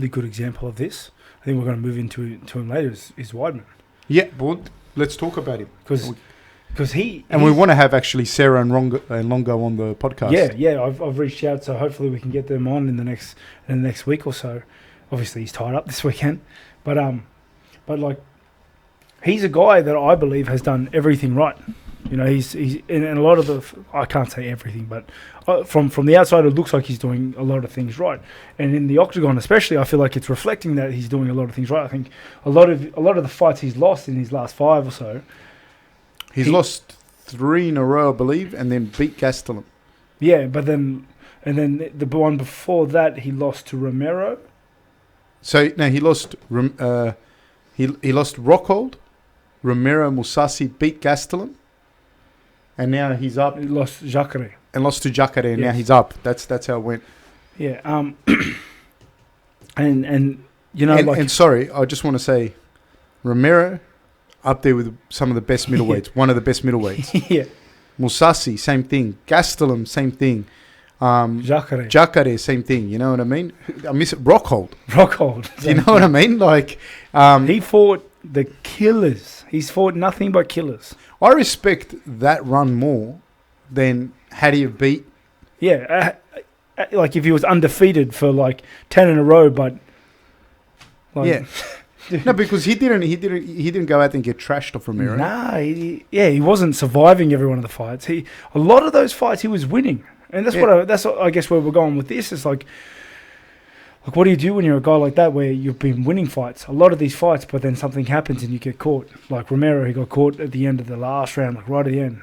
really good example of this. I think we're going to move into him later. Is Weidman. Yeah, well, let's talk about him because he we want to have actually Sarah and Longo on the podcast. Yeah. I've reached out, so hopefully we can get them on in the next week or so. Obviously, he's tied up this weekend, but like he's a guy that I believe has done everything right. You know, he's in a lot of the. I can't say everything, but from the outside, it looks like he's doing a lot of things right. And in the octagon, especially, I feel like it's reflecting that he's doing a lot of things right. I think a lot of the fights he's lost in his last 5 or so. He's lost 3 in a row, I believe, and then beat Gastelum. Yeah, but then the one before that, he lost to Romero. So no, he lost. He lost Rockhold, Romero, Mousasi, beat Gastelum. And now he's up. He lost Jacare. And lost to Jacare, and now he's up. That's how it went. Yeah. And you know, and sorry, I just want to say, Romero, up there with some of the best middleweights. One of the best middleweights. Yeah. Mousasi, same thing. Gastelum, same thing. Jacare, same thing. You know what I mean? I miss it. Rockhold. Do you know what I mean? Like, he fought the killers. He's fought nothing but killers. I respect that run more than had he beat. Yeah, like if he was undefeated for like 10 in a row, but like, yeah, no, because he didn't go out and get trashed off Romero. Nah, he wasn't surviving every one of the fights. A lot of those fights he was winning, and that's I guess where we're going with this is like what do you do when you're a guy like that where you've been winning fights, a lot of these fights, but then something happens and you get caught? Like Romero, he got caught at the end of the last round, like right at the end.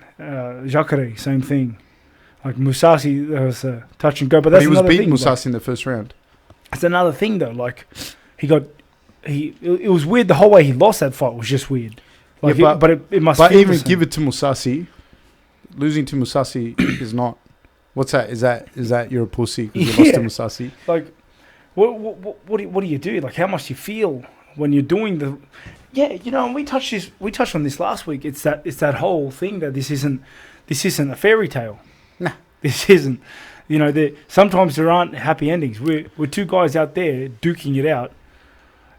Jacare, same thing. Like Mousasi, there was a touch and go, but that's he was another beating thing. Mousasi in the first round. It's another thing though. Like it was weird. The whole way he lost that fight was just weird. Like but it must. But even give it to Mousasi. Losing to Mousasi is not. What's that? Is that you're a pussy because you lost to Mousasi? Like. What do you do? Like, how much do you feel when you're doing the? Yeah, you know, and we touched on this last week. It's that whole thing that this isn't a fairy tale. Nah, this isn't. You know, sometimes there aren't happy endings. We're 2 guys out there duking it out,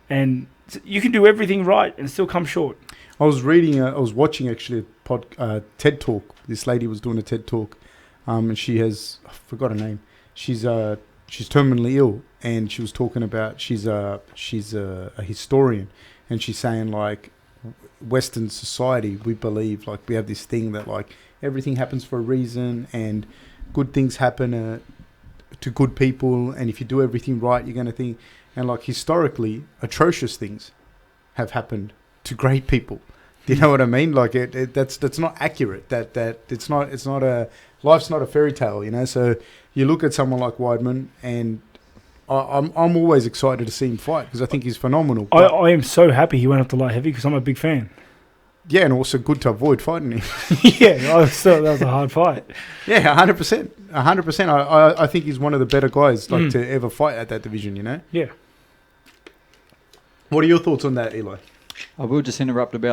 and you can do everything right and still come short. I was watching actually a TED talk. This lady was doing a TED talk, and she has I forgot her name. She's terminally ill, and she was talking about she's a historian, and she's saying like Western society, we believe like we have this thing that like everything happens for a reason and good things happen to good people, and if you do everything right, you're going to think, and like historically atrocious things have happened to great people. Do you know what I mean? Like that's not accurate. That it's not a life's not a fairy tale, you know. So you look at someone like Weidman, and I'm always excited to see him fight because I think he's phenomenal. I am so happy he went up to light heavy because I'm a big fan. Yeah, and also good to avoid fighting him. Yeah, that was a hard fight. Yeah, 100%. 100%. I think he's one of the better guys to ever fight at that division, you know? Yeah. What are your thoughts on that, Eli? I will just interrupt about